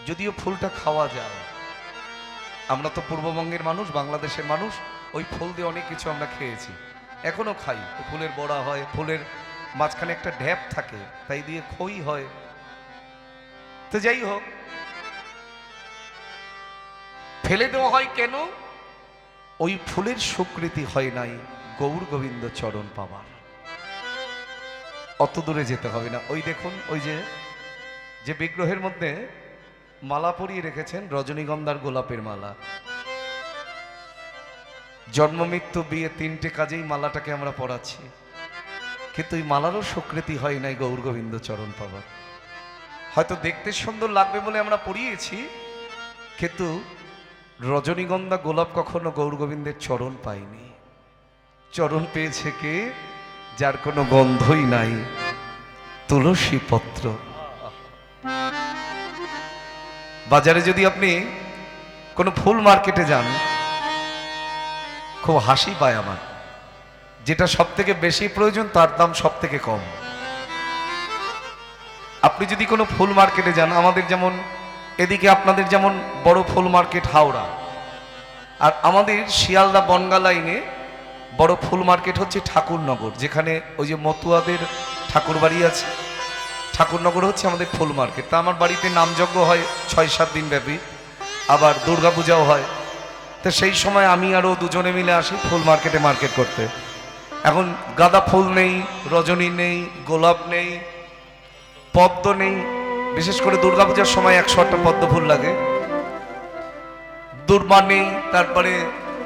যদিও ফুলটা খাওয়া যায়। আমরা তো পূর্ববঙ্গের মানুষ, বাংলাদেশের মানুষ, ওই ফুল দিয়ে অনেক কিছু আমরা খেয়েছি, এখনো খাই। ফুলের বড়া হয়, ফুলের মাঝখানে একটা ঢ্যাপ থাকে, তাই দিয়ে খই হয়। তো যাই হোক, ফেলে দেওয়া হয় কেন? ওই ফুলের স্বীকৃতি হয় নাই গৌর গোবিন্দ চরণ পাবার। অত দূরে যেতে হবে না। ওই দেখুন, ওই যে বিগ্রহের মধ্যে মালা পরিয়ে রেখেছেন, রজনীগন্ধার গোলাপের মালা। জন্ম মৃত্যু বিয়ে তিনটে কাজেই মালাটাকে আমরা পরাচ্ছি, কিন্তু এই মালারও স্বীকৃতি হয় নাই গৌর গোবিন্দ চরণ পাবার। হয়তো দেখতে সুন্দর লাগবে বলে আমরা পরিয়েছি, কিন্তু রজনীগন্ধা গোলাপ কখনো গৌর গোবিন্দের চরণ পায়নি। চরণ পেয়েছে কে? যার কোনো গন্ধই নাই, তুলসী পত্র। বাজারে যদি আপনি কোনো ফুল মার্কেটে যান, খুব হাসি পায় আমার। যেটা সব থেকে বেশি প্রয়োজন তার দাম সব থেকে কম। আপনি যদি কোনো ফুল মার্কেটে যান, আমাদের যেমন এদিকে আপনাদের যেমন বড় ফুল মার্কেট হাওড়া, আর আমাদের শিয়ালদা বনগা লাইনে বড় ফুল মার্কেট হচ্ছে ঠাকুরনগর, যেখানে ওই যে মতুয়াদের ঠাকুর বাড়ি আছে। ঠাকুরনগর হচ্ছে আমাদের ফুল মার্কেট। তা আমার বাড়িতে নামযজ্ঞ হয় 6-7 দিন ব্যাপী, আবার দুর্গাপূজাও হয়। তো সেই সময় আমি আরও দুজনে মিলে আসি ফুল মার্কেটে মার্কেট করতে। এখন গাঁদা ফুল নেই, রজনী নেই, গোলাপ নেই, পদ্ম নেই। বিশেষ করে দুর্গাপূজার সময় 100টা পদ্ম ফুল লাগে। দুর্বা নেই, তারপরে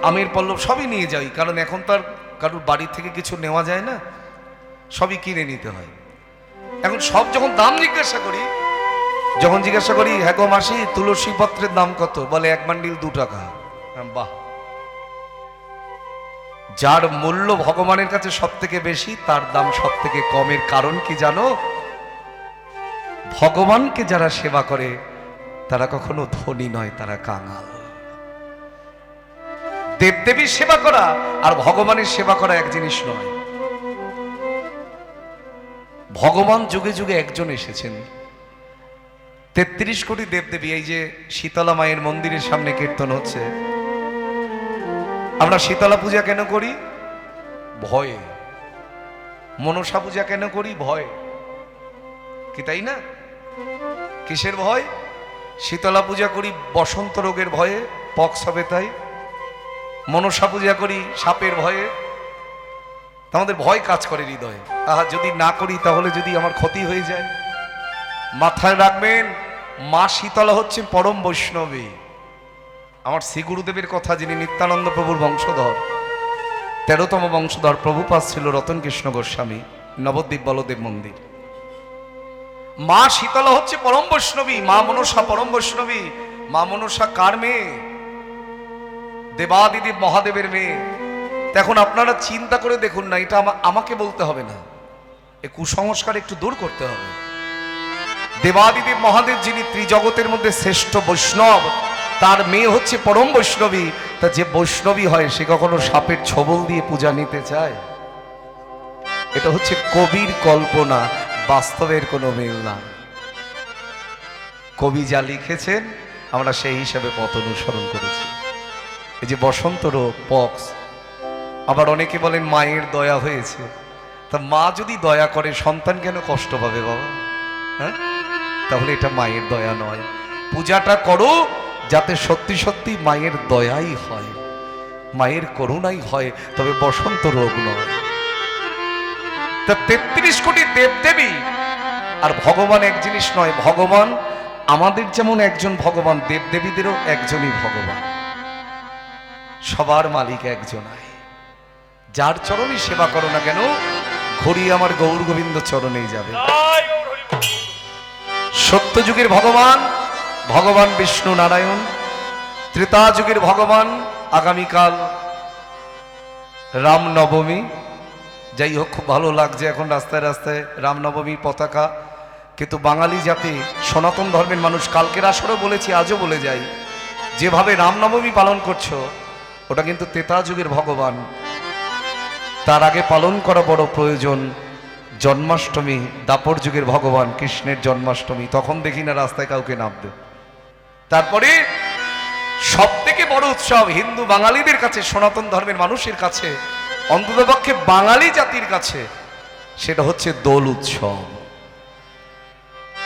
আমের পল্লব সবই নিয়ে যাই, কারণ এখন তো আর কারোর বাড়ি থেকে কিছু নেওয়া যায় না, সবই কিনে নিতে হয়। এখন সব যখন দাম জিজ্ঞাসা করি, হ্যাঁ গো মাসি তুলসী পত্রের দাম কত? বলে 1 বান্ডিল 2 টাকা। বাহ! যার মূল্য ভগবানের কাছে সব থেকে বেশি, তার দাম সব থেকে কমের কারণ কি জানো? ভগবানকে যারা সেবা করে তারা কখনো ধনী নয়, তারা কাঙাল। দেবদেবীর সেবা করা আর ভগবানের সেবা করা এক জিনিস নয়। ভগবান যুগে যুগে একজন এসেছেন। 33 কোটি দেবদেবী। এই যে শীতলা মায়ের মন্দিরের সামনে কীর্তন হচ্ছে, আমরা শীতলা পূজা কেন করি? ভয়ে। মনসা পূজা কেন করি? ভয়। কি তাই না? কিসের ভয়? শীতলা পূজা করি বসন্ত রোগের ভয়ে, পক্স হবে তাই। মনসা পূজা করি সাপের ভয়ে। আমাদের ভয় কাজ করে হৃদয়ে। আহা, যদি না করি তাহলে যদি আমার ক্ষতি হয়ে যায়। মাথায় রাখবেন, মা শীতলা হচ্ছে পরম বৈষ্ণবী। আমার শ্রী গুরুদেবের কথা, যিনি নিত্যানন্দ প্রভুর বংশধর, 13তম বংশধর প্রভুপাদ ছিল রতন কৃষ্ণ গোস্বামী, নবদ্বীপ বলদেব মন্দির। মা শীতলা হচ্ছে পরম বৈষ্ণবী, মা মনসা পরম বৈষ্ণবী। মা মনসা কার মেয়ে? দেবাদিদেব মহাদেবের মেয়ে। এখন আপনারা চিন্তা করে দেখুন না, এটা আমাকে বলতে হবে না, এই কুসংস্কার একটু দূর করতে হবে। দেবাদিদেব মহাদেব, যিনি ত্রিজগতের মধ্যে শ্রেষ্ঠ বৈষ্ণব, তার মেয়ে হচ্ছে পরম বৈষ্ণবী। তা যে বৈষ্ণবী হয় সে কখনো সাপের ছোবল দিয়ে পূজা নিতে চায়? এটা হচ্ছে কবির কল্পনা, বাস্তবের কোনো মিল না। কবি যা লিখেছেন আমরা সেই হিসাবে পথ অনুসরণ করেছি। এই যে বসন্ত রোগ, পক্স, আবার অনেকে বলেন মায়ের দয়া হয়েছে। তা মা যদি দয়া করে, সন্তান কেন কষ্ট পাবে বাবা? হ্যাঁ, তাহলে এটা মায়ের দয়া নয়। পূজাটা করো যাতে সত্যি সত্যি মায়ের দয়াই হয়, মায়ের করুণাই হয়, তবে বসন্ত রোগ নয়। তা 33 কোটি দেবদেবী আর ভগবান এক জিনিস নয়। ভগবান আমাদের যেমন একজন ভগবান, দেবদেবীদেরও একজনই ভগবান। সবার মালিক একজনাই। যার চরণে সেবা করো না কেন, ঘড়ি আমার গৌর গোবিন্দ চরণেই যাবে। সত্য যুগের ভগবান ভগবান বিষ্ণু নারায়ণ, ত্রেতা যুগের ভগবান আগামীকাল রামনবমী। যাই হোক, খুব ভালো লাগছে এখন রাস্তায় রাস্তায় রামনবমীর পতাকা। কিন্তু বাঙালি জাতি, সনাতন ধর্মের মানুষ, কালকের আসরেও বলেছি, আজও বলে যাই, যেভাবে রামনবমী পালন করছো ওটা কিন্তু ত্রেতা যুগের ভগবান। তার আগে পালন করা বড় প্রয়োজন জন্মাষ্টমী, দাপর যুগের ভগবান কৃষ্ণের জন্মাষ্টমী। তখন দেখি না রাস্তায় কাউকে নামতে। তারপরে সব থেকে বড় উৎসব হিন্দু বাঙালিদের কাছে, সনাতন ধর্মের মানুষের কাছে, অন্ততপক্ষে বাঙালি জাতির কাছে, সেটা হচ্ছে দোল উৎসব,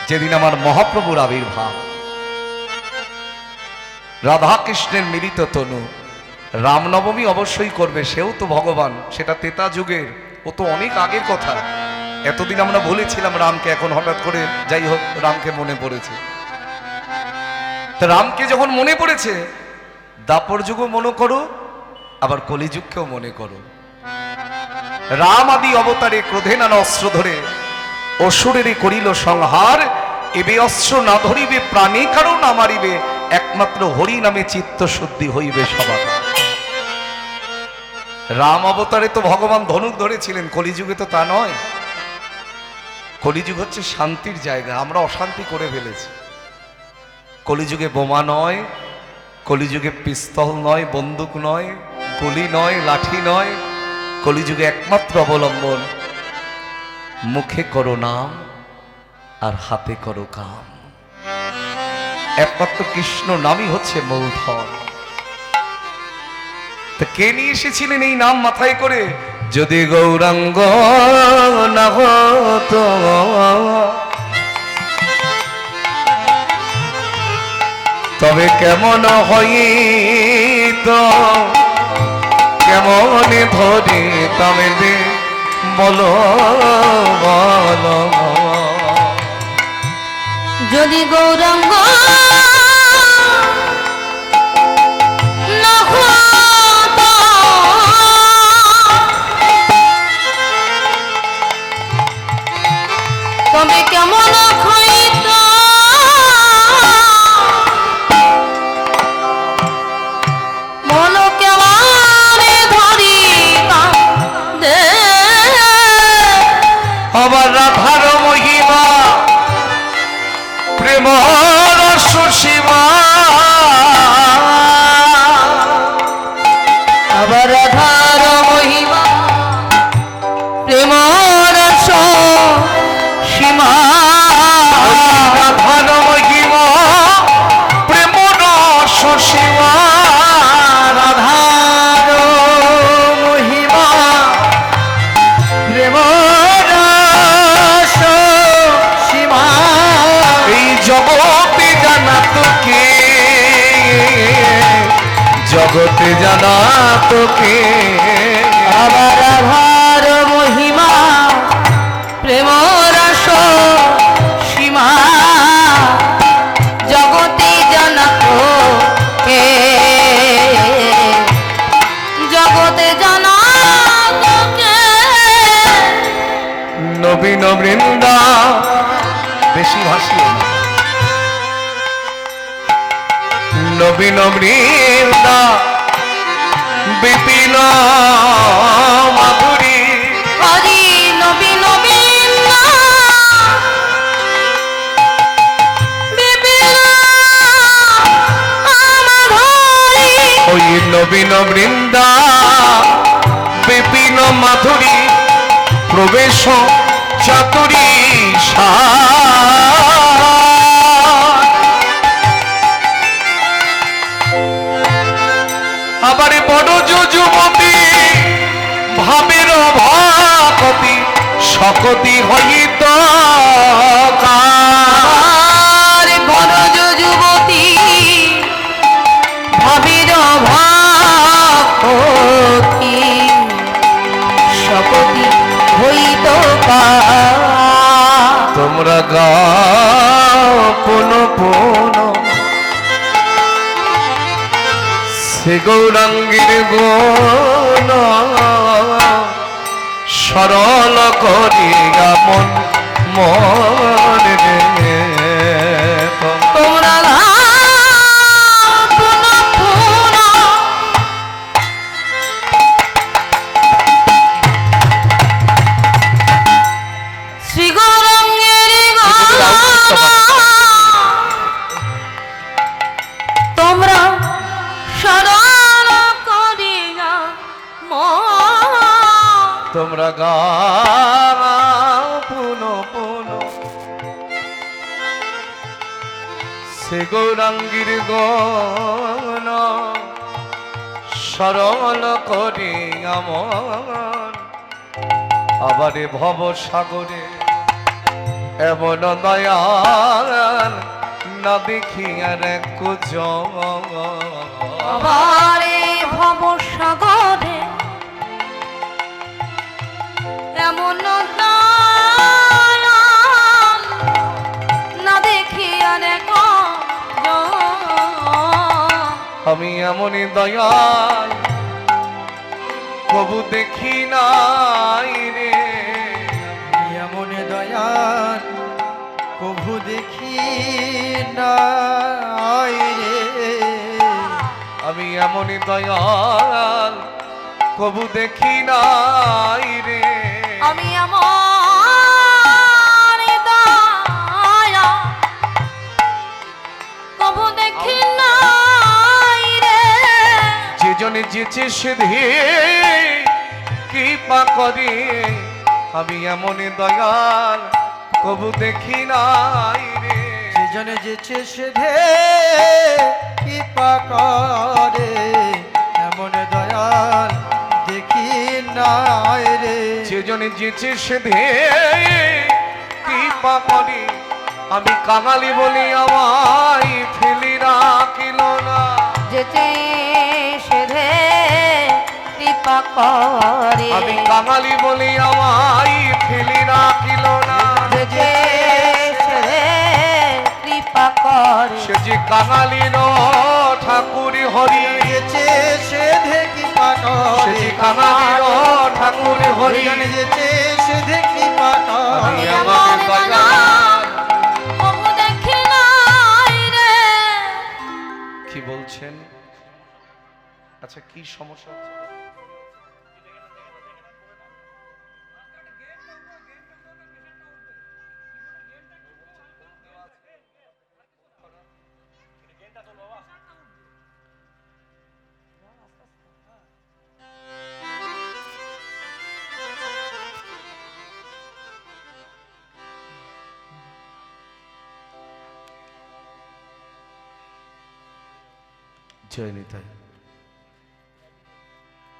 যেদিন আমার মহাপ্রভুর আবির্ভাব। রাধা কৃষ্ণের মিলিত তনু। রামনবমী অবশ্যই করবে, সেও তো ভগবান, সেটা ত্রেতা যুগের, ও তো অনেক আগের কথা। এতদিন আমরা ভুলেছিলাম রামকে, এখন হঠাৎ করে যাই হোক রামকে মনে পড়েছে। তা রামকে যখন মনে পড়েছে, দাপর যুগও মনে করো, আবার কলিযুগকেও মনে করো। রাম আদি অবতারে ক্রোধে নানা অস্ত্র ধরে অসুরের করিল সংহার। এবে অস্ত্র না ধরিবে প্রাণী কারো না মারিবে, একমাত্র হরি নামে চিত্ত শুদ্ধি হইবে সবার। রাম অবতারে তো ভগবান ধনুক ধরেছিলেন, কলিযুগে তো তা নয়। কলিযুগ হচ্ছে শান্তির জায়গা, আমরা অশান্তি করে ফেলেছি। কলিযুগে বোমা নয়, কলিযুগে পিস্তল নয়, বন্দুক নয়, গুলি নয়, লাঠি নয়। কলিযুগে একমাত্র অবলম্বন মুখে করো নাম আর হাতে করো কাম। একমাত্র কৃষ্ণ নামই হচ্ছে মূলধন। তা কে নিয়ে এসেছিলেন এই নাম মাথায় করে? যদি গৌরাঙ্গ না হতো, তবে কেমন হইতো, কেমন ধরে তবে বলো বলো। যদি গৌরাঙ্গ না হতো, তবে কেমন হইতো, বলো কেমন ধরি দে। আবার রাধার মহিমা প্রেম রস সীমা, আবার রাধার মহিমা প্রেম রস সীমা। রাধার মহিমা প্রেম রস সীমা, রাধার মহিমা প্রেম রস সীমা। এই জগতে জানা তোকে, জগতে জানা তোকে। আবার রাধার মহিমা প্রেম রস সীমা, জগতে জানাত কে, জগতে জানাত কে। নবীন বৃন্দা, বেশি ভাসিও না। নবীন বৃন্দা বিপিন মাধুরী, হরি নবীন বৃন্দা বিপিন মাধুরী। ওই নবীন বৃন্দা বিপিন মাধুরী, প্রবেশ চাতুরী আবার বড় যুবতী ভাবের ভাকতি সকতি হইত আর বড় যুবতী ভাবির ভাবী সকতি হইত তোমরা গাও পুন পুন সে গৌরাঙ্গীর গুণ, সরল করিয়া মন মন রে। তোমরা পুন পুন শ্রী গৌরাঙ্গের তোমরা শরণ করিয়া তোমরা গাও পুন পুন সে সে গৌরাঙ্গীর গণ সরল করি আমন আবারে ভব সাগরে এমন দয়াল না দেখি আর কুজ আবারে ভব সাগরে এমন দয়াল না দেখি আর আমি এমনই দয়াল কবু দেখি নাই রে এমন দয়াল কভু দেখি নাই রে আমি এমনই দয়াল কবু দেখি নাই রে আমি আমার দয়া কবু দেখি নাই রে যে জনে যেছে সে ধে কৃপা করে আমি এমনই দয়াল কবু দেখি নাই রে যেজনে যেছে সে ধে কৃপা করে এমন দয়াল দেখি নাই রে যে জনে যেছে সে ধে কৃপা করে আমি কাঙালি বলি আমায় ফেলি রাখিল না যেতে সেধে কৃপা করে আমি কাঙালি বলি আমায় ফেলি রাখিল না যেতে সেধে কৃপা করে সে যে কাঙালির ঠাকুর হরি যেছে সে ধে কৃপা সে করে যে কাঙালির ঠাকুর হরি যেজনে যেছে সে ধে কৃপা আমি করে আমার দয়াল কবু দেখি নাই রে কি বলছেন আচ্ছা কি সমস্যা হচ্ছে জয় নিতাই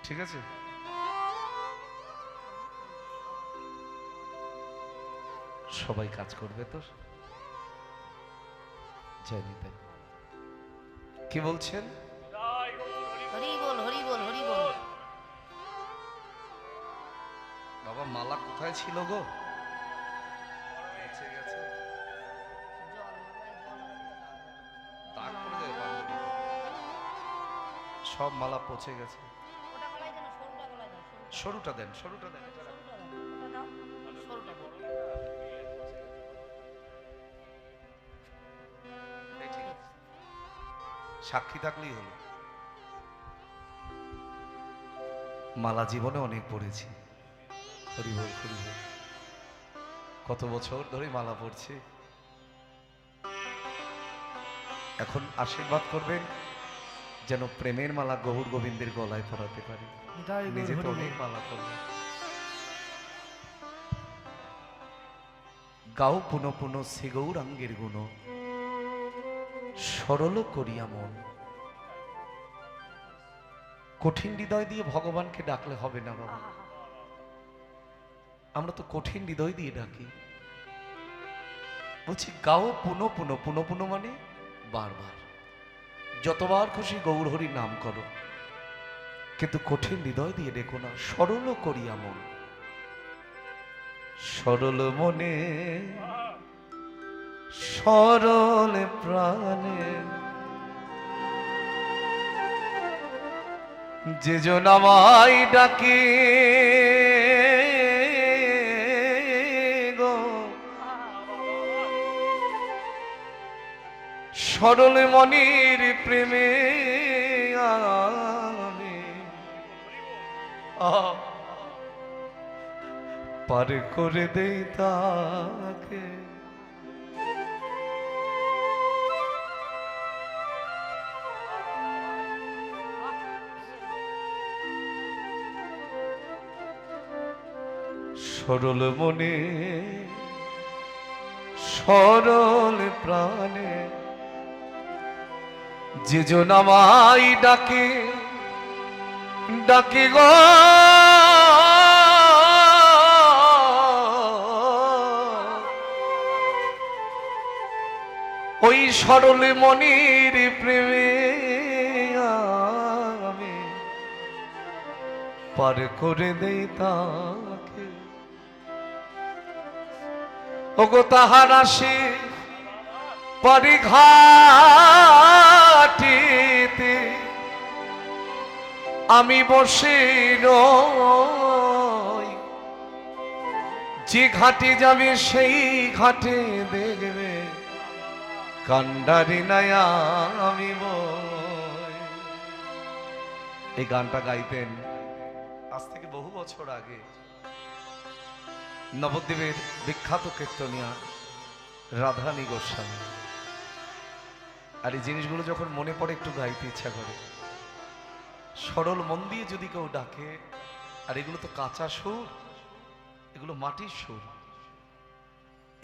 ঠিক আছে সবাই কাজ করবে তো জয় নিতাই কি বলছেন হরি বল হরি বল হরি বল বাবা মালা কোথায় ছিল গো পৌঁছে গেছে দাগ পড়ে যাবে বান্ধবী। সব মালা পচে গেছে ওটা গলায় দেন সরুটা গলায় দেন সরুটা দেন সরুটা দেন এই ঠিক আছে। সাক্ষী থাকলেই হলো মালা জীবনে অনেক পড়েছি হরিবল হরিবল কত বছর ধরে মালা পড়ছে এখন আশীর্বাদ করবেন যেন প্রেমের মালা গৌর গোবিন্দের গলায় পরাতে পারি নিজে তো অনেক মালা পড়বে গাও পুনঃ পুনঃ শ্রী গৌরাঙ্গের গুণ সরল করিয়া মন কঠিন হৃদয় দিয়ে ভগবানকে ডাকলে হবে না বাবা আমরা তো কঠিন হৃদয় দিয়ে ডাকি বলছি গাও পুনঃ পুনঃ পুনঃ পুনঃ মানে বারবার যতবার খুশি গৌর হরি নাম করো কিন্তু কঠিন হৃদয় দিয়ে ডেকো না সরল করিয়া মন সরল মনে সরল প্রাণে যে জন আমায় ডাকে গো সরল মনির প্রেমে আমি পার করে দেই তাকে সরল মনে সরল প্রাণে যে জন আমায় ডাকে ডাকে গো ওই সরল মনির প্রেমে আমি পার করে দেই তাকে ওগো তাহার আসে পরিঘাটিতে আমি বসে রই যে ঘাটে যাবে সেই ঘাটে দেখবে কান্ডারি নায়া আমি বই। এই গানটা গাইতেন আজ থেকে বহু বছর আগে নবদ্বীপের বিখ্যাত কীর্তনিয়া রাধারানী গোস্বামী। আর এই জিনিসগুলো যখন মনে পড়ে একটু গাইতে ইচ্ছা করে। সরল মন দিয়ে যদি কেউ ডাকে, আর এগুলো তো কাঁচা সুর, এগুলো মাটির সুর।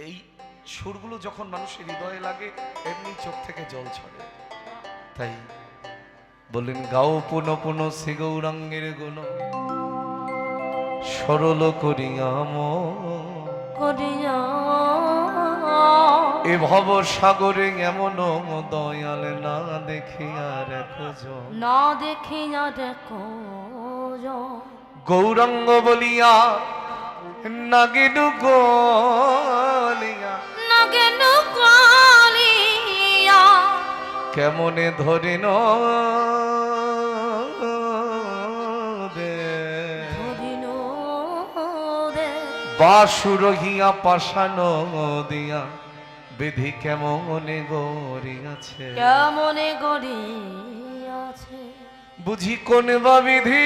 এই সুরগুলো যখন মানুষের হৃদয়ে লাগে এমনি চোখ থেকে জল ছড়ে। তাই বললেন গাও পুন পুন সে গৌরাঙ্গের গুণ সরল করিয়াম এ ভব সাগরে এমন দয়াল না দেখিয়া রেখো না দেখিয়া দেখো গৌরাঙ্গ বলিয়া নাগিনু গলিয়া নাগেন কালিয়া কেমনে ধরিন দে ধরিল রে বাসুরহিয়া পাশান দিয়া বিধি কেমনে গড়িয়াছে কেমনে গড়িয়াছে বুঝি কোন বা বিধি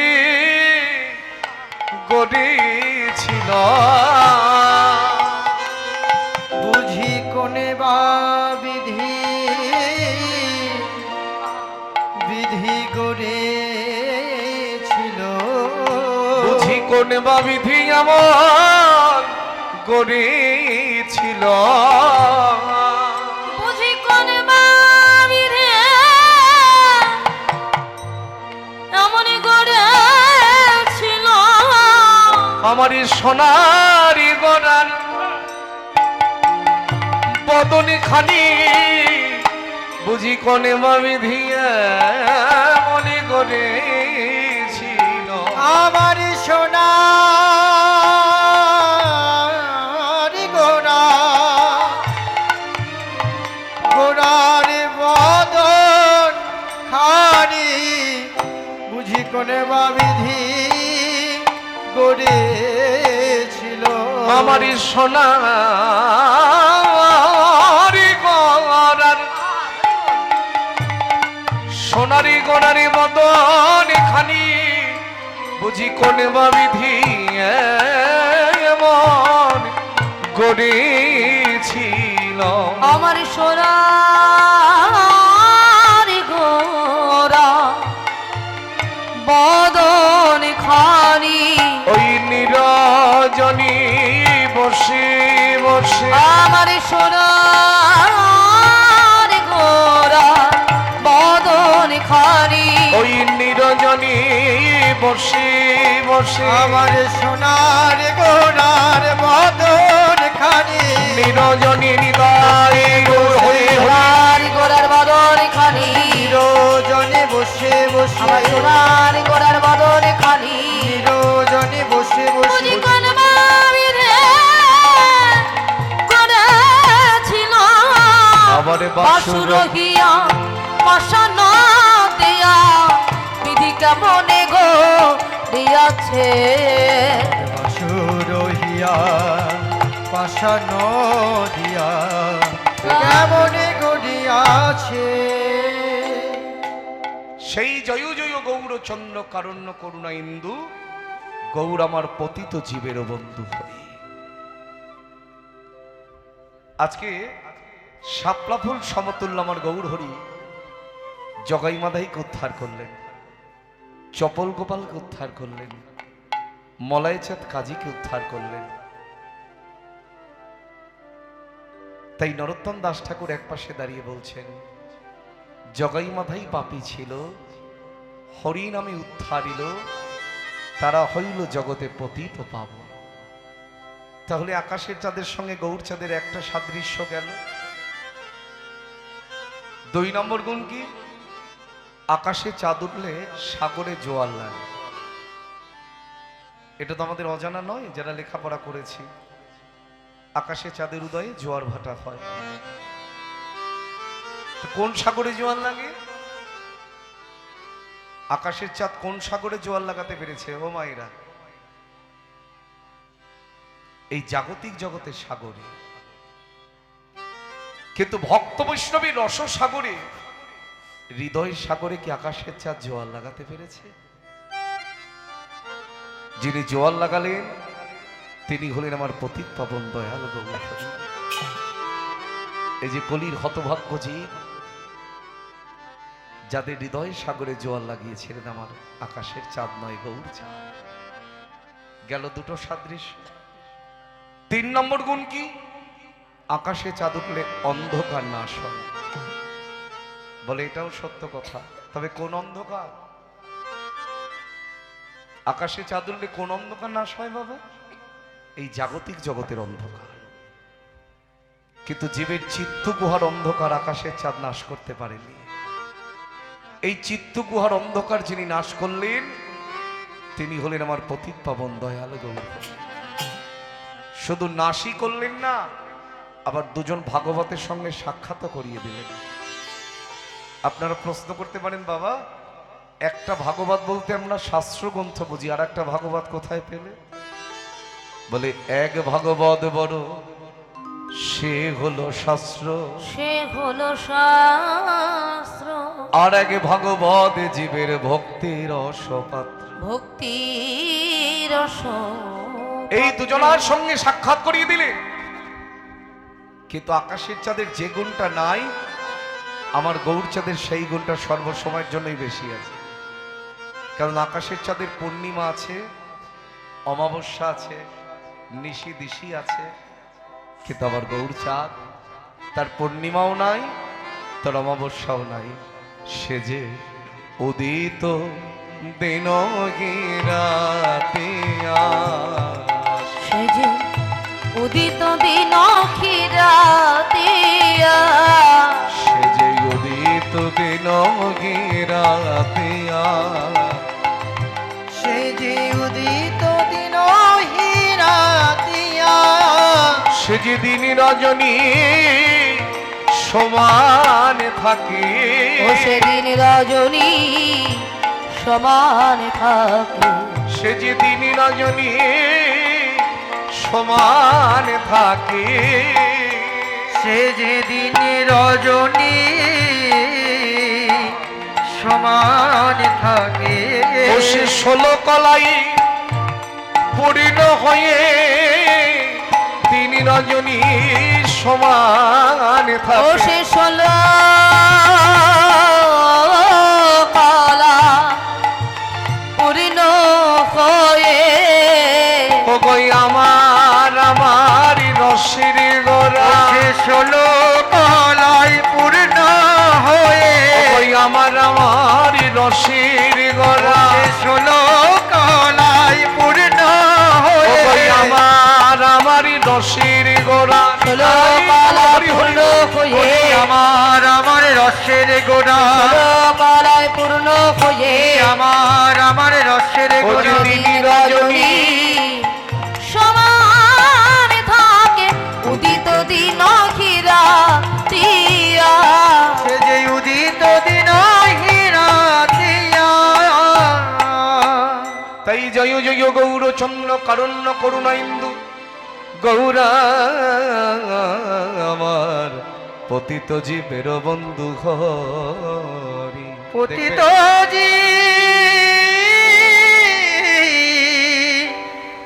গড়িয়েছিল বুঝি কোনে বা বিধি বিধি গড়েছিল বুঝি কোন বা বিধি আমার গড়িয়েছিল বুঝি কোন বা বিধি এমন গড়েছিল আমারই সোনারি গড়ার বদনে খানি বুঝি কোনে বা বিধি মনে গড়েছিল আমার সোনার গোরা গোরার বদন খানি বুঝি কোনে বা বিধি গড়েছিল আমারই সোনারি গড়ার সোনারি গড়ারি বদন খানি বুঝি কোনে বা বিধি এমন গড়েছিল আমার সোনার গোরা বদন খানি ওই নিরজনী বসে বসে আমার সোনার গোরা বদন খানি ওই নিরজনী বসে বসে আমার সোনার গোরার বদন খানি নিরজনী নিদায় হয়ে সোনার গোরার বদন খানি নিরজনে বসে বসে আমার সোনার গোরার বদন খানি নিরজনে বসে বসে বুঝি কোন বাবিরে করেছিল আবার বাসুর হিয়া পাশান দিয়া বিধি কেমনে গো দিয়াছে বাসুরহিয়া পাশান দিয়া কেমনে গড়িয়াছে সেই জয় জয় গৌরচন্দ্র কারণ্য করুণা ইন্দু গৌর আমার পতিত জীবের বন্ধু হই। আজকে শাপলা ফুল সমতুল্য আমার গৌর হরি জগাই মাদাইকে উদ্ধার করলেন, চপল গোপালকে উদ্ধার করলেন, মলাইচাঁদ কাজীকে উদ্ধার করলেন। তাই নরোত্তম দাস ঠাকুর একপাশে দাঁড়িয়ে বলছেন, জগাই মাথাই পাপী ছিল, হরি নামে উদ্ধারিল, তারা হইল জগতে পতিত পাব। তাহলে আকাশের চাঁদের সঙ্গে গৌরচাঁদের একটা সাদৃশ্য গেল। 2 নম্বর গুণ কি? আকাশে চাঁদ উঠলে সাগরে জোয়ার লাগে। এটা তো আমাদের অজানা নয় যারা লেখাপড়া করেছি। আকাশে চাঁদের উদয়ে জোয়ার ভাটা হয়। তো কোন সাগরে জোয়ার লাগে? আকাশের চাঁদ কোন সাগরে জোয়ার লাগাতে পেরেছে ও মায়েরা? এই জাগতিক জগতের সাগরে। কিন্তু ভক্ত বৈষ্ণবী রস সাগরে, হৃদয়ের সাগরে কি আকাশের চাঁদ জোয়ার লাগাতে পেরেছে? যিনি জোয়ার লাগালেন তিনি হলেন আমার পতিত পাবন দয়াল গৌর হরি। এই যে কলির হতভাগ্য জীব, যাদের হৃদয়ের সাগরে জোয়ার লাগিয়েছিলেন আমার আকাশের চাঁদ নয় গৌর চাঁদ। গেল 2টো সাদৃশ্য। 3 নম্বর গুণ কি? আকাশে চাঁদ উঠলে অন্ধকার নাশ হয়। বলে এটাও সত্য কথা, তবে কোন অন্ধকার? আকাশে চাঁদ উঠলে কোন অন্ধকার নাশ হয় বাবা? এই জাগতিক জগতের অন্ধকার। কিন্তু জীবের চিত্ত গুহার অন্ধকার আকাশের চাঁদ নাশ করতে পারেনি। এই চিত্ত গুহার অন্ধকার যিনি নাশ করলেন তিনি হলেন আমার পতিত পাবন দয়াল গৌর। শুধু নাশই করলেন না, আবার 2জন ভাগবতের সঙ্গে সাক্ষাৎ করিয়ে দিলেন। আপনারা প্রশ্ন করতে পারেন, বাবা একটা ভাগবত বলতে আমরা শাস্ত্র গ্রন্থ বুঝি, আর একটা ভাগবত কোথায় পেলে? বলে এক ভাগবত বড়, সে হলো শাস্ত্র, সে হলো শাস্ত্র। আর এক ভাগবত জীবের ভক্তির রসপাত্র। ভক্তির রস। এই 2জনার সঙ্গে সাক্ষাৎ করিয়ে দিলে। কিন্তু আকাশের চাঁদের যে গুণটা নাই, আমার গৌরচাঁদের সেই গুণটা সর্বসময়ের জন্যই বেশি আছে। কারণ আকাশের চাঁদের পূর্ণিমা আছে, অমাবস্যা আছে, নিশি দিশি আছে। কিন্তু আমার গৌরচাঁদ, তার পূর্ণিমাও নাই, তার অমাবস্যাও নাই। সে যে উদিত দিন রাতিয়া, সে যে উদিত দিন খিরাতিয়া, সে যে উদিত দিন রাতিয়া, সে যে উদিত দিন হিরাতিয়া, সে যে দিন রজনী সমান থাকে। ও সেদিন রজনী সমান থাকে। সে যে দিন রজনী সমান থাকে। সে যে দিন রজনী সমান থাকে। ও সে 16 কলাই পূর্ণ হয়ে দিন রজনী সমান ও থাকে। সে 16 কলা পূর্ণ হয়ে, ও গই আমার রসের গোরা, সে 16 কলায় পূর্ণ হয়ে, ও গই আমার রসের গোরা, সে 16 কলায় পূর্ণ ও হয়ে, গই আমার রসের গোরা। 16 কলা পূর্ণ হয়ে, আমার রসের গোড়া, 16 কলায় পূর্ণ হয়ে, আমার রসের ও গোড়া। যে দিন রজনী সমান থাকে। উদিত দিন খিরাতিয়া, সে যে উদিত দিন হিরাতিয়া। তাই জয় জয় গৌরচন্দ্র কারণ্য করুণা ইন্দু গৌরা, আমার পতিত জীবের বন্ধু হরি। পতিত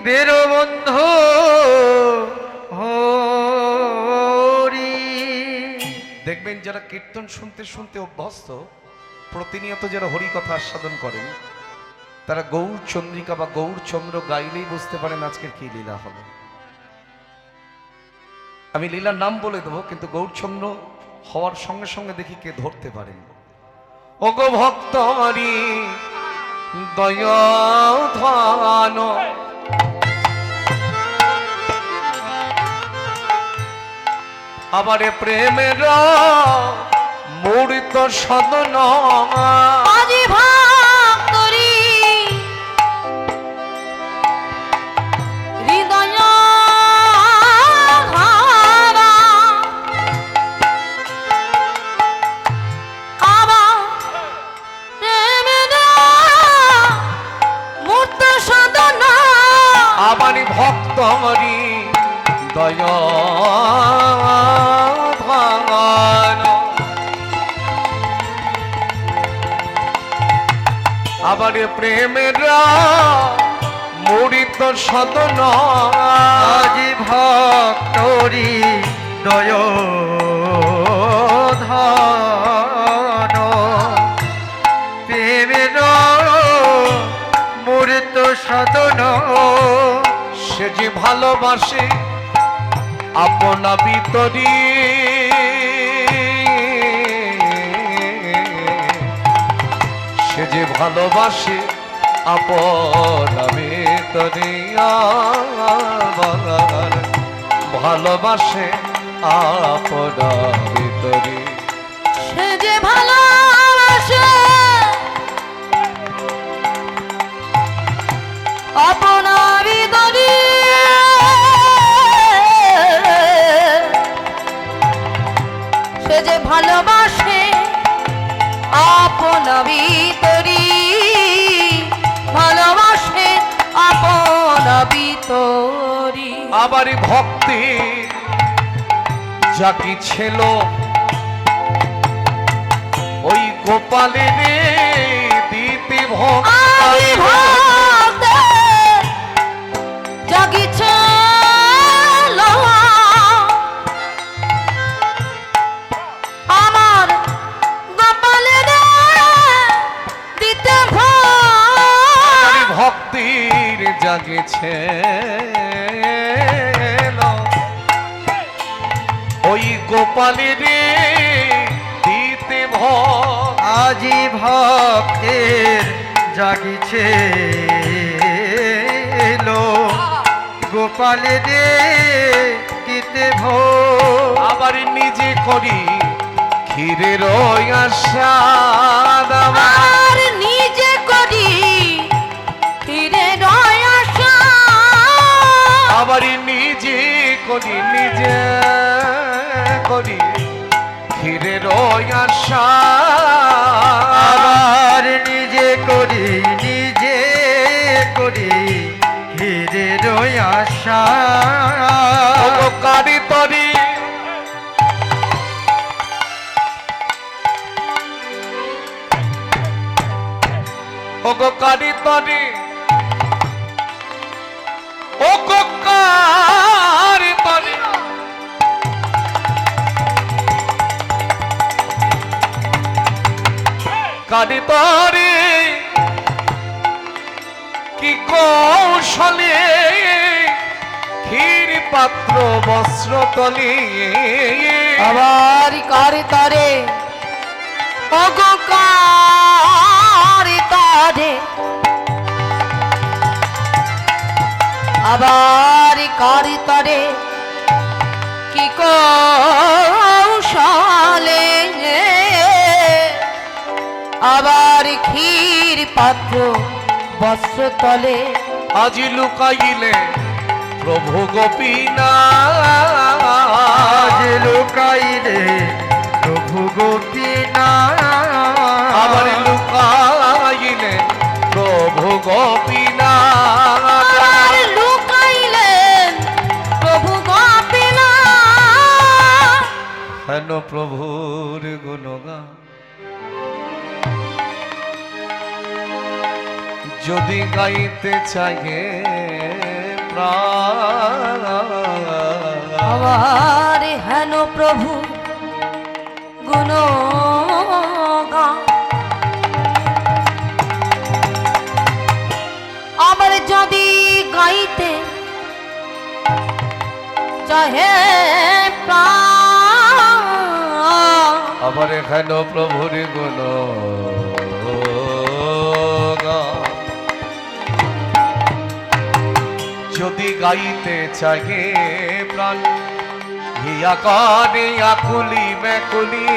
বের বন্ধু হরি। দেখবেন যারা কীর্তন শুনতে শুনতে অভ্যস্ত, প্রতিনিয়ত যারা হরি কথা আস্বাদন করেন, তারা গৌর চন্দ্রিকা বা গৌরচন্দ্র গাইলেই বুঝতে পারেন আজকের কি লীলা হবে। আমি লীলার নাম বলে দেবো, কিন্তু গৌরচন্দ্র হওয়ার সঙ্গে সঙ্গে দেখি কে ধরতে পারেন। ওগো ভক্ত হরি দয়া ধান আবার প্রেমের মূর্ত সদন আজি ভক্তরি হৃদয় হারা আবার প্রেমের মূর্ত সাধন আবার ভক্ত হরি দয়া ধান আবার প্রেমের মূরিত সদন আজি ভক্তরি দয় ধান প্রেমের মূর্ত সদন সে যে ভালোবাসে আপনা ভিতরি সে যে ভালোবাসে আপনা ভিতরি আমার ভালোবাসে আপনা ভিতরি সে যে ভালোবাসে আপনার হৃদয়ে সে যে ভালোবাসে আপনার ভিতরি ভালোবাসে আপনার ভিতরি আবার ভক্তি যা কি ছিল ওই গোপালের দিতে আমি ভক্তি ভক্ত জাগিছে আমার গোপালের দিতে ভক্তির জাগেছে ওই গোপালের দিতে আজি ভক্তের জাগিছে লো গোপালে দে দিতে ভোগ আবার নিজে করি ক্ষীরের আশা আর নিজে করি ফিরে রয়াসা আবার নিজে করি ক্ষীরের আশা আবার নিজে করি হিরে আশা কারি তরি ওগো কারি তরি ওগো কারি তরি কারি তরি কি কৌশলে ক্ষীর পাত্র বস্ত্র তলি আবার কারে তারে ওগো কারে তারে আবার কারে তারে কি কৌশলে আবার ক্ষীর পাত্র বস্ত্র তলে আজি লুকাইলে প্রভু গোপীনা আজ লুকাইলে প্রভু গোপীনা আবার লুকাইলে প্রভু গোপীনা আর লুকাইলেন প্রভু গোপীনা হেন প্রভুর গুণগান যদি গাইতে চাহে প্রাণ আবার হেন প্রভু গুণ আমার যদি গাইতে চাহে প্রাণ আবার হেন প্রভুর গুণ গাইতে চাহে প্রাণ হিয়া কানে আকুলি ব্যাকুলি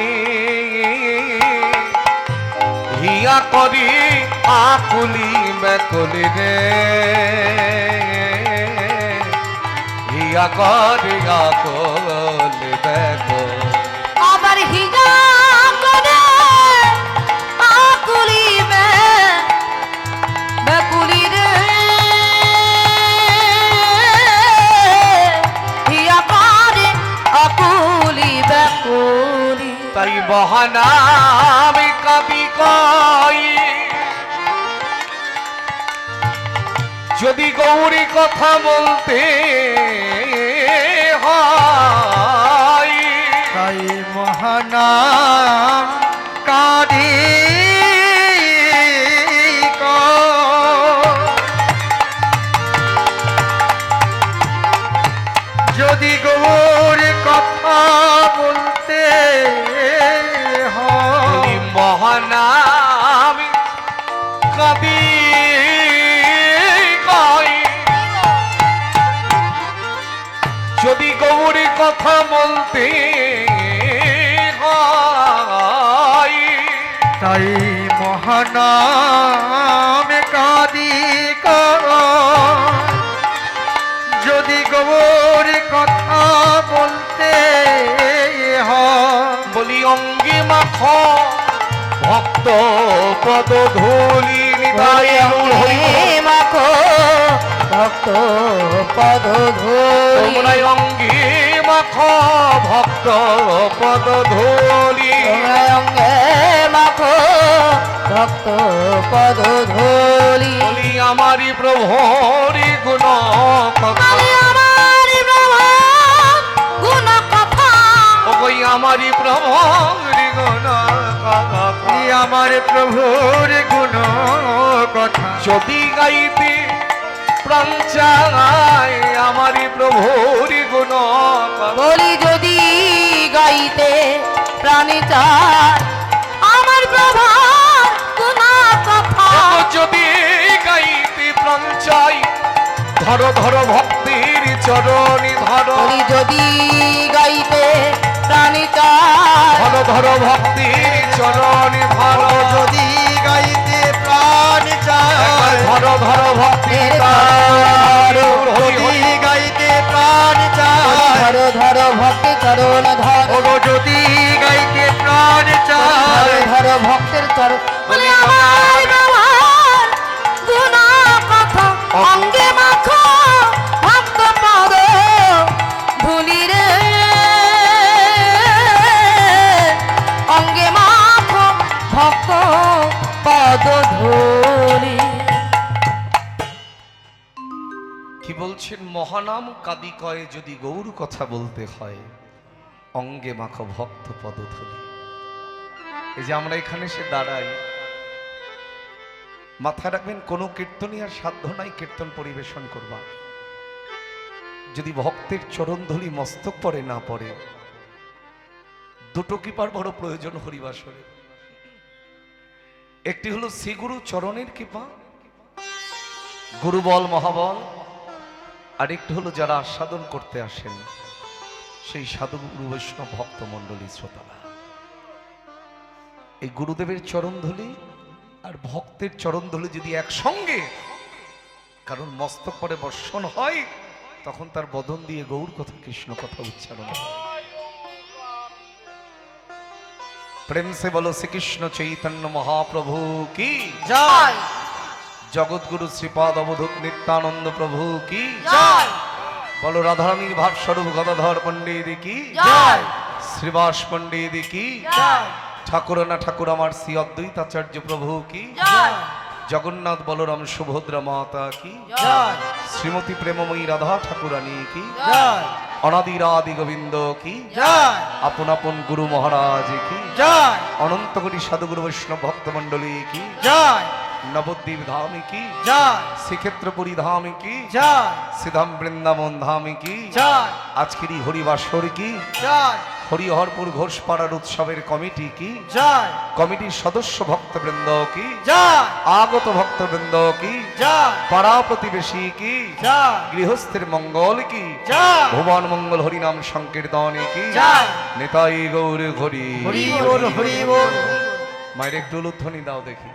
হিয়া করি আকুলি ব্যাকুলি রে হিয়া করি আকুলি ব্যাকুলি আবার হিজা করে আকুলি বেকুলি রে হিয়া করে আকুলি বেকুলি। তাই বহানা আমি কবি কই যদি গৌরী কথা বলতে হয় তাই মহানাম কারি যদি গৌর কথা বলতে হয় মহানাম কবি কই যদি গৌরী কথা বলতে হয় তাই মহানাম কাদি যদি গৌর কথা বলতে হয় বলি অঙ্গে মাখ ভক্ত পদ ধূলি নিতাই গৌর হরি মাখো ভক্ত পদ তোমরা অঙ্গে মাখ ভক্ত পদ ধূলি অঙ্গে মাখো ভক্ত পদ ধূলি। বলি আমারি প্রভুরি গুণ কথা ওই আমারি প্রভুরি গুণ কথা আমার প্রভুর গুণ কথা যদি গাইতে প্রাণ চায় আমারি প্রভুরি গুণ কথা বলি যদি গাইতে প্রাণী চায় আমার প্রভার গুণা কথা। যদি গাইতে প্রাণ চাই ধরো ধরো ভক্তির চরণী ধরো বলি যদি গাইতে প্রাণী চায় ধরো ধরো ভক্তির চরণী ধরো যদি গাইতে প্রাণ চায় ধরো ধরো ভক্তির যদি গাইতে প্রাণ চায় ধরো ধরো ভক্তি চরণ ধরো যদি গাইতে প্রাণ চায় ধরো ভক্তের চরণ বলি আমার প্রভার গুণা কথা অঙ্গে মাখো ভক্ত পদ ধুলি রে অঙ্গে মাখো ভক্ত পদ ধুলি। কি বলছেন মহানাম কাদি কয় যদি গৌর কথা বলতে হয় অঙ্গে মাখো ভক্ত পদধূলি। এই যে আমরা এখানে সে দাঁড়াই মাথায় রাখবেন কোনো কীর্তনই আর সাধ্য নাই কীর্তন পরিবেশন করবা যদি ভক্তের চরণধূলি মস্তক পরে না পড়ে। দুটো কৃপার বড় প্রয়োজন হরিবাসরে। একটি হলো শ্রীগুরু চরণের কৃপা গুরুবল মহাবল, আরেকটি হলো যারা আস্বাদন করতে আসেন সেই সাধু গুরু বৈষ্ণব ভক্ত মণ্ডলী শ্রোতারা। এই গুরুদেবের চরণধূলি আর ভক্তের চরণধূলি যদি একসঙ্গে কারণ মস্তক পরে বর্ষণ হয় তখন তার বদন দিয়ে গৌর কথা কৃষ্ণ কথা উচ্চারণ হয়। প্রেম সে বলো শ্রীকৃষ্ণ চৈতন্য মহাপ্রভু কি জয় জগৎগুরু শ্রীপাদ অবধূত নিত্যানন্দ প্রভু কি জয় বলো রাধারানীর ভাব স্বরূপ গদাধর পণ্ডিত কি জয় শ্রীবাস পণ্ডিত কি জয় ঠাকুর না ঠাকুর আমার শ্রী অদ্বৈতাচার্য প্রভু কি জয় জগন্নাথ বলরাম সুভদ্রা মাতা কি জয় শ্রীমতী প্রেমময়ী রাধা ঠাকুরানী কি জয় অনাদিরাদি গোবিন্দ কি জয় আপন আপন গুরু মহারাজ কি জয় অনন্ত কোটি সাধুগুরু বৈষ্ণব ভক্ত মন্ডলী কি জয় নবদ্বীপ ধাম কি জয় শ্রীক্ষেত্রপুরী ধাম কি জয় সিধাম বৃন্দাবন ধাম কি জয় আজকেরই হরিবাসর কি জয় হরিহরপুর ঘোষপাড়ার উৎসবের কমিটি কি, জয় কমিটির সদস্য ভক্তবৃন্দ কি, জয় আগত ভক্তবৃন্দ কি, জয় পাড়া প্রতিবেশী কি, জয় গৃহস্থের মঙ্গল কি, জয় ভুবন মঙ্গল হরিনাম সংকীর্তন কি, জয় নেতাই গৌর হরি হরি বল হরি বল। মায়ের একটু উলুধ্বনি দাও দেখি।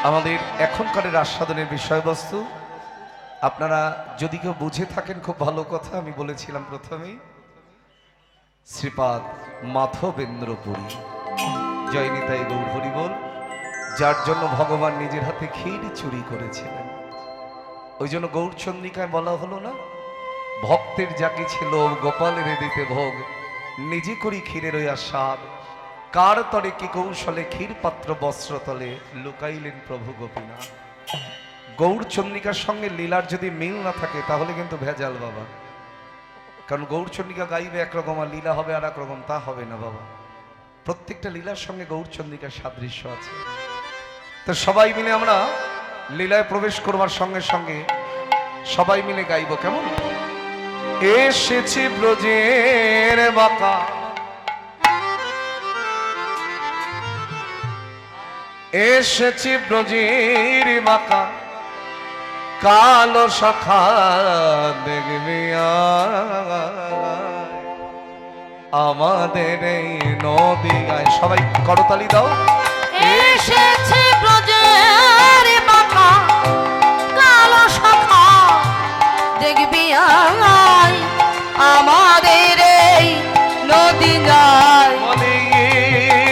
আমাদের এখনকারের আস্বাদনের বিষয়বস্তু আপনারা যদি কেউ বুঝে থাকেন খুব ভালো কথা। আমি বলেছিলাম প্রথমেই শ্রীপাদ মাধবেন্দ্র পুরী, জয় নিতাই গৌর হরি বল, যার জন্য ভগবান নিজের হাতে ক্ষীর চুরি করেছিলেন। ওই জন্য গৌরচন্দ্রিকায় বলা হলো না, ভক্তের যাকে ছিল গোপালের দিতে ভোগ, নিজে করি ক্ষীরের ওই আস্বাদ, কার তরে কি কৌশলে ক্ষীর পাত্র বস্ত্র তলে লুকাইলেন প্রভু গোপীনাথ। গৌরচন্দ্রিকার সঙ্গে লীলার যদি মিল না থাকে তাহলে কিন্তু ভেজাল বাবা। কারণ গৌরচন্দ্রিকা গাইবে একরকম আর লীলা হবে আর একরকম, তা হবে না বাবা। প্রত্যেকটা লীলার সঙ্গে গৌরচন্দ্রিকার সাদৃশ্য আছে। তো সবাই মিলে আমরা লীলায় প্রবেশ করবার সঙ্গে সঙ্গে সবাই মিলে গাইব কেমন? এসেছি ব্রজের বাঁকা, এসেছি ব্রজের বাঁকা, কালো শাখা দেখবি আমাদের এই নদীয়ায়। সবাই করতালি দাও। এসেছে ব্রজের বাঁকা কালো শাখা দেখবি আয় আমাদের এই নদী যায়। বলে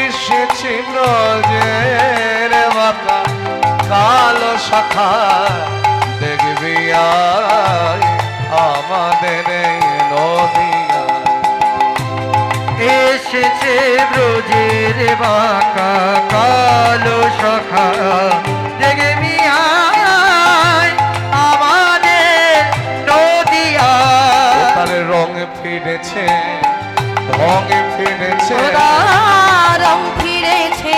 এসেছি ব্রজের বাঁকা, কালো শাখা দেখবি আয় আমাদের এই নদীয়ায়। এসেছে ব্রজের বাঁকা কালো শাখা দেখবি আয় আমাদের নদিয়া। তার রং ফিরেছে, ঢং ফিরেছে, রং ফিরেছে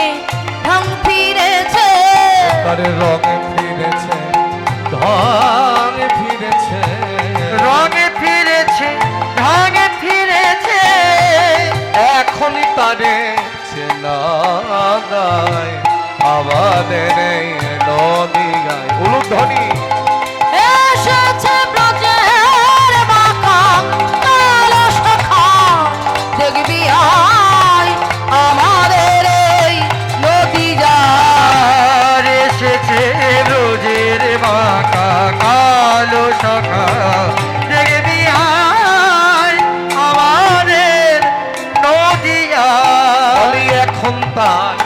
ঢং ফিরেছে, তার রং ফিরেছে, ঢং ফিরেছে, রঙে ফিরেছে ঢঙে ফিরেছে। এখনই তারে চেনা গায় আমাদের এই নদীয়ায়। উলুধ্বনি। এসেছে ব্রজের বাঁকা কালো শাখা দেখবি আয় আমাদের এই নদী যায়। আর এসেছে ব্রজের বাঁকা কালো শাখা দেখবি আয় আমাদের নদিয়া। বলি এখন তার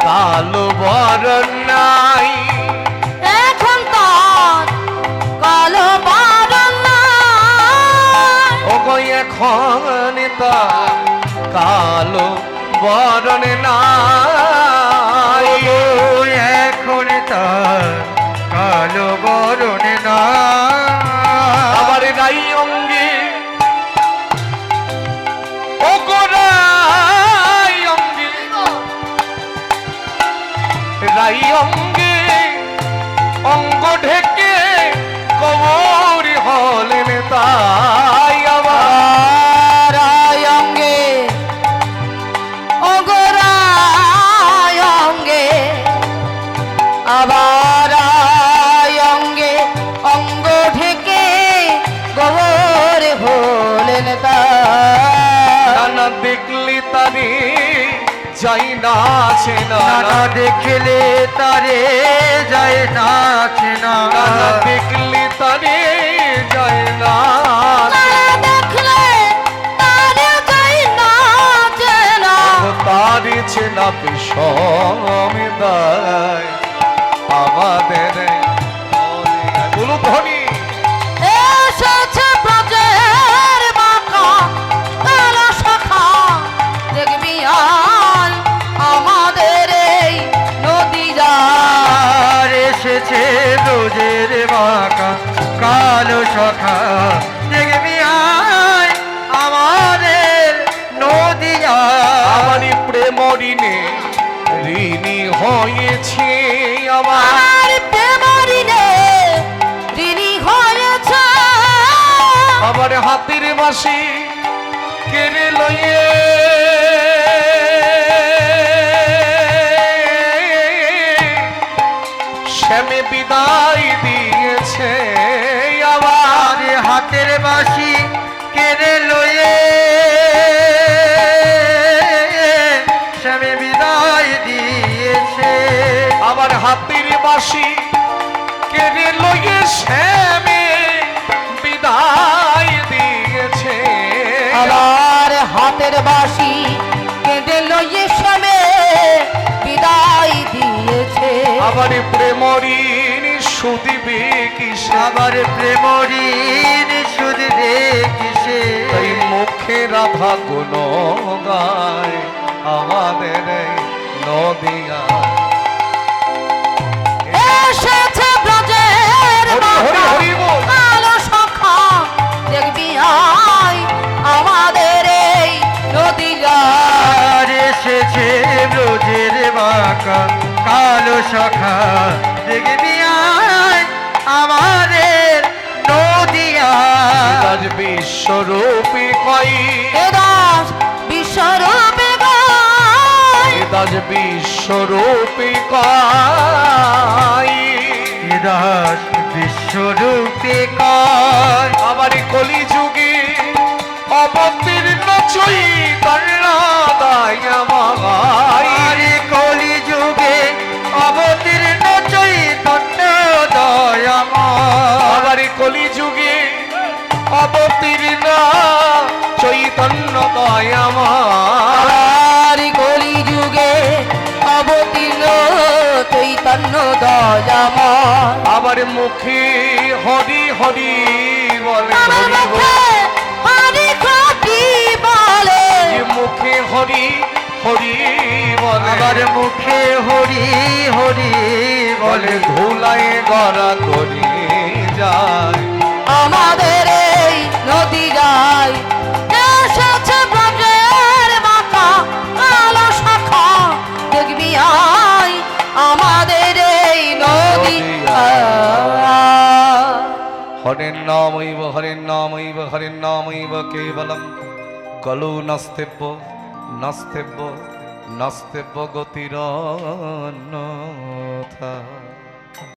কালো বরণ নাই, এখন তার কালো বাদল নাই। ও গো এখন তার কালো বরণ নাই। ও এখন তার কালো বরণ না। আবার নাই অঙ্গে, ও গো রাই অঙ্গে, রাই অঙ্গে অঙ্গ ঢেকে কবর হলেন তাই। আবার রায় অঙ্গে অঙ্গরায় অঙ্গে আবার রায় অঙ্গে অঙ্গ ঢেকে গোবর হলেন তার। নানা দেখলি তারে যাই না চেনা, নানা দেখলে তারে যায় নাচে না। নানা দেখলি তারে যাই না তারা দেখলে তারে যাই না চেনা। তারি চেনা বিষমিদায় আমাদের উলুধ্বনি। এসেছে ব্রজের বাঁকা কালো শাখা দেখবি আয় আমাদের এই নদী যায়। আর এসেছে ব্রজের বাঁকা কালো শাখা দেখবি আয় আমাদের নদিয়া। আমারই প্রেম ঋণে ঋণী হয়েছে আমার, আমার প্রেমারিনে ঋণী হয়েছে। আমার হাতির বাসি কেড়ে লইয়ে শ্যামে বিদায় দিয়েছে আবার আর হাতের বাঁশি কেড়ে লয়ে শ্যামে বিদায় দিয়েছে। আবার হাতির বাসি কেড়ে লইয়ে শ্যামে বিদায় দিয়েছে আবার হাতের বাঁশি কেঁদে লইয়ে শ্যামে বিদায় দিয়েছে। আবার প্রেমরিন সুদিবে কিসে আবার প্রেমরিন সুদ দেখিসে। তাই মুখে রাধা গুণ গায় আমাদের এই নদিয়া এসেছে ব্রজের হরি হরি হরি বল। কালো সখা দেখবি আয় আমাদের এই নদীয়া। আর এসেছে ব্রজের বাঁকা কালো সখা দেখবি আয় আমাদের নদিয়া। আজ বিশ্বরূপী কই এ দাস বিশ্বরূপে গায় আজ বিশ্বরূপী কই দাস বিশ্বরূপে কর। আবার কলি যুগে অবতীর্ণ চৈতন্য দয়াময় আর কলি যুগে অবতীর্ণ চৈতন্য দয়াময়। আবার কলি যুগে অবতীর্ণ চৈতন্য দয়াময় আর কলি যুগে অবতীর্ণ চৈতন্য দয়াময়। আবার মুখে হরি হরি বলে আমার হরি বলে। মুখে হরি ঘটি বলে যে মুখে হরি হরি বলে আবার মুখে হরি হরি বলে বলে ধুলায় গড়া করি যায় আমাদের এই নদী যায়। এসেছে ব্রজের বাঁকা কালো শাখা দেখবি আয় আমাদের এই নদী। হরের নামৈব হরের নামৈব হরের নামৈব কেবলম কলু নাস্তেব্য নাস্তেব্য নাস্তেব্য গতিরন্যথা।